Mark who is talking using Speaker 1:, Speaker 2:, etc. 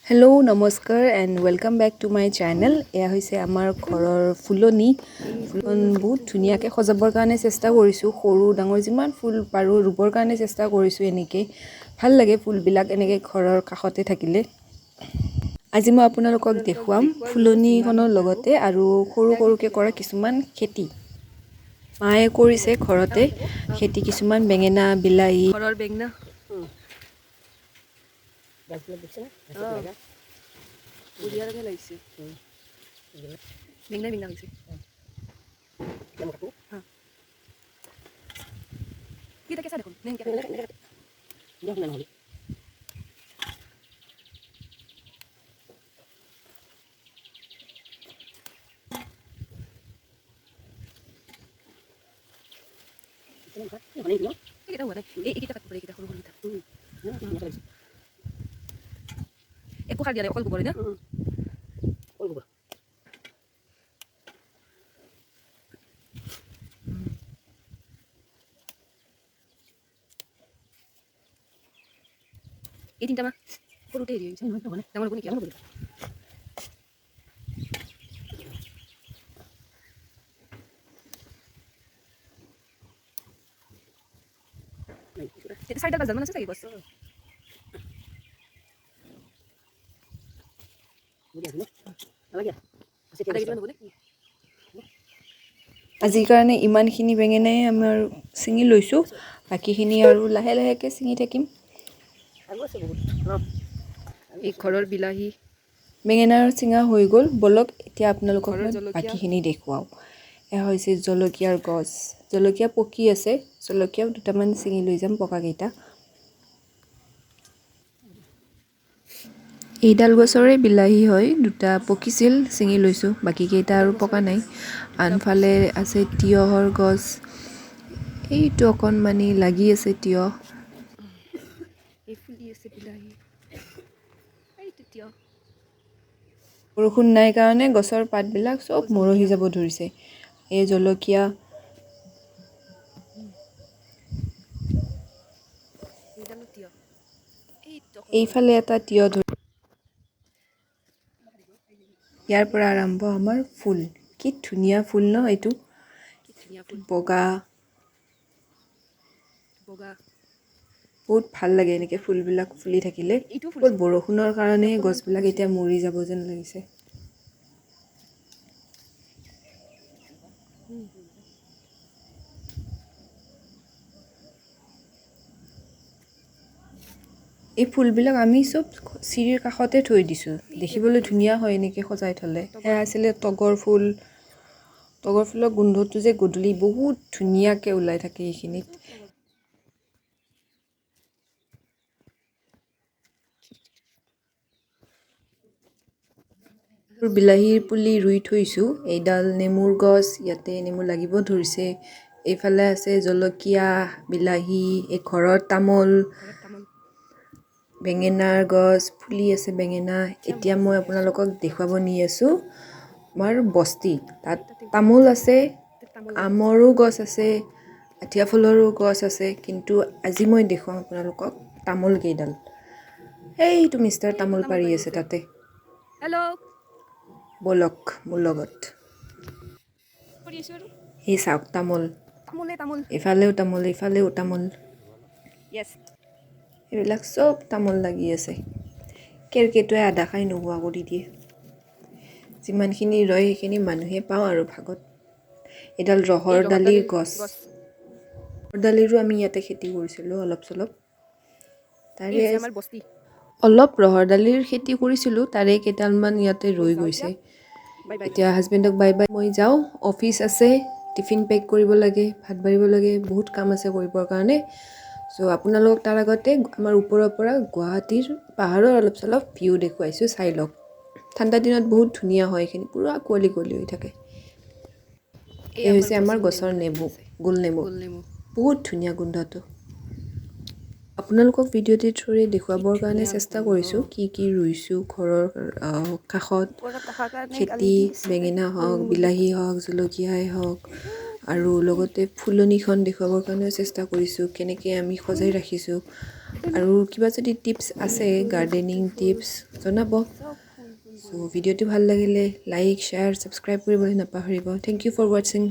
Speaker 1: Hello' নমস্কাৰ and welcome back to my channel. এয়া হৈছে আমাৰ ঘৰৰ ফুলনি। ফুলন বহুত ধুনীয়াকৈ সজাবৰ কাৰণে চেষ্টা কৰিছোঁ। সৰু ডাঙৰ যিমান ফুল পাৰোঁ ৰুবৰ কাৰণে চেষ্টা কৰিছোঁ। এনেকৈ ভাল লাগে ফুলবিলাক এনেকৈ ঘৰৰ কাষতে থাকিলে। আজি মই আপোনালোকক দেখুৱাম ফুলনিখনৰ লগতে আৰু সৰু সৰুকৈ কৰা কিছুমান খেতি। মায়ে কৰিছে ঘৰতে খেতি কিছুমান, বেঙেনা, বিলাহী। ঘৰৰ বেঙেনা বঢ়িয়াকৈ লাগিছে। বেঙেনা বেঙেনা হৈছে। kita কেঁচা দেখোন একো সাৰ দিয়া নাই, অকল গোবৰে না। এই তিনিটা মাহ সৰুতে হেৰি হৈছে ডাঙৰ হ'ব নেকি? চাৰিটা পাঁচডালমান আছে চাগে গছ। আজিৰ কাৰণে ইমানখিনি বেঙেনাই আমাৰ ছিঙি লৈছোঁ। বাকীখিনি আৰু লাহে লাহেকৈ ছিঙি থাকিম। এই ঘৰৰ বিলাহী বেঙেনাৰ চিঙা হৈ গ'ল। বলক এতিয়া আপোনালোকক মই বাকীখিনি দেখুৱাওঁ। এয়া হৈছে জলকীয়াৰ গছ। জলকীয়া পকি আছে, জলকীয়াও দুটামান ছিঙি লৈ যাম পকাকেইটা। এইডাল গছৰে বিলাহী হয়, দুটা পকিছিল ছিঙি লৈছোঁ, বাকীকেইটা আৰু পকা নাই। আনফালে আছে তিয়হৰ গছ, এইটো অকণমানি লাগি আছে তিয়হ। এই ফুলি আছে বিলাহী, এইটো তিয়হ। বৰষুণ নাই কাৰণে গছৰ পাতবিলাক চব মৰহি যাব ধৰিছে। এই জলকীয়া, এইফালে এটা তিয়হ ধৰি। ইয়াৰ পৰা আৰম্ভ আমাৰ ফুল। কি ধুনীয়া ফুল ন এইটো, বগা বগা। বহুত ভাল লাগে এনেকৈ ফুলবিলাক ফুলি থাকিলে। বৰষুণৰ কাৰণে গছবিলাক এতিয়া মৰি যাব যেন লাগিছে। এই ফুলবিলাক আমি চব চিৰিৰ কাষতে থৈ দিছোঁ। দেখিবলৈ ধুনীয়া হয় এনেকৈ সজাই থ'লে। সেয়া আছিলে তগৰ ফুল। তগৰ ফুলৰ গোন্ধটো যে গধূলি বহুত ধুনীয়াকৈ ওলাই থাকে এইখিনিত। বিলাহীৰ পুলি ৰুই থৈছোঁ। এইডাল নেমুৰ গছ, ইয়াতে নেমু লাগিব ধৰিছে। এইফালে আছে জলকীয়া, বিলাহী, এই ঘৰৰ তামোল, বেঙেনাৰ গছ ফুলি আছে বেঙেনা। এতিয়া মই আপোনালোকক দেখুৱাব নি আছোঁ আমাৰ বস্তি। তাত তামোল আছে, আমৰো গছ আছে, আঠিয়া ফলৰো গছ আছে, কিন্তু আজি মই দেখুৱাম আপোনালোকক তামোল কেইডাল। সেইটো মিষ্টাৰ তামোল পাৰি আছে তাতে। হেল্ল', বলক মোৰ লগত। সেই চাওক তামোল, ইফালেও তামোল, ইফালেও তামোল। এইবিলাক চব তামোল লাগি আছে। কেৰ্কেটুৱাই আধা খাই নোহোৱা কৰি দিয়ে। যিমানখিনি ৰয় সেইখিনি মানুহে পাওঁ আৰু ভাগত। এডাল ৰহৰ দালিৰ গছ। ৰহৰ দালিৰো আমি ইয়াতে খেতি কৰিছিলোঁ অলপ চলপ। তাৰে অলপ ৰহৰ দালিৰ খেতি কৰিছিলোঁ, তাৰে কেইডালমান ইয়াতে ৰৈ গৈছে। এতিয়া হাজবেণ্ডক বাই বাই, মই যাওঁ। অফিচ আছে, টিফিন পেক কৰিব লাগে, ভাত বাঢ়িব লাগে, বহুত কাম আছে কৰিবৰ কাৰণে। চ' আপোনালোকক তাৰ আগতে আমাৰ ওপৰৰ পৰা গুৱাহাটীৰ পাহাৰৰ অলপ চলপ ভিউ দেখুৱাইছোঁ, চাই লওক। ঠাণ্ডা দিনত বহুত ধুনীয়া হয় এইখিনি, পূৰা কুঁৱলী কুঁৱলী হৈ থাকে। এই হৈছে আমাৰ গছৰ নেমু, গোল নেমু। বহুত ধুনীয়া গোন্ধটো। আপোনালোকক ভিডিঅ'টিৰ থ্ৰুৰে দেখুৱাবৰ কাৰণে চেষ্টা কৰিছোঁ কি কি ৰুইছোঁ ঘৰৰ কাষত। খেতি, বেঙেনা হওক, বিলাহী হওক, জলকীয়াই হওক, আৰু লগতে ফুলনিখন দেখুৱাবৰ কাৰণেও চেষ্টা কৰিছোঁ, কেনেকৈ আমি সজাই ৰাখিছোঁ। আৰু কিবা যদি টিপছ আছে গাৰ্ডেনিং টিপছ জনাব চ' ভিডিঅ'টো ভাল লাগিলে লাইক শ্বেয়াৰ ছাবস্ক্ৰাইব কৰিবলৈ নাপাহৰিব থেংক ইউ ফৰ ৱাচিং